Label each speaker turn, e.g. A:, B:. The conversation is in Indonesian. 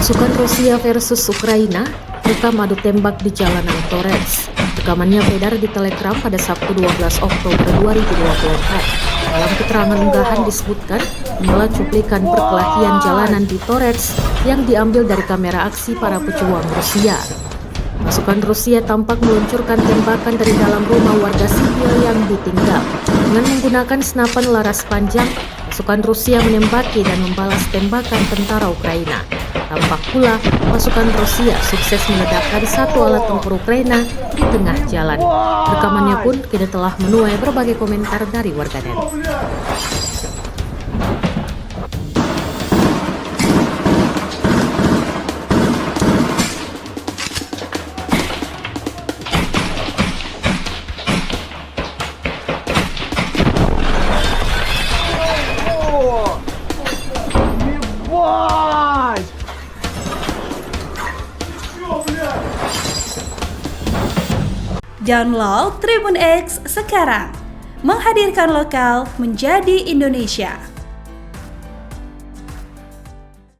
A: Pasukan Rusia versus Ukraina rekam adu tembak di jalanan Torres. Rekamannya beredar di Telegram pada Sabtu 12 Oktober 2024. Dalam keterangan unggahan disebutkan inilah cuplikan perkelahian jalanan di Torres yang diambil dari kamera aksi para pejuang Rusia. Pasukan Rusia tampak meluncurkan tembakan dari dalam rumah warga sipil yang ditinggal. Dengan menggunakan senapan laras panjang, pasukan Rusia menembaki dan membalas tembakan tentara Ukraina. Tampak pula pasukan Rusia sukses meledakkan satu alat tempur Ukraina di tengah jalan. Rekamannya pun kini telah menuai berbagai komentar dari warganet.
B: Download Tribun X sekarang, menghadirkan lokal menjadi Indonesia.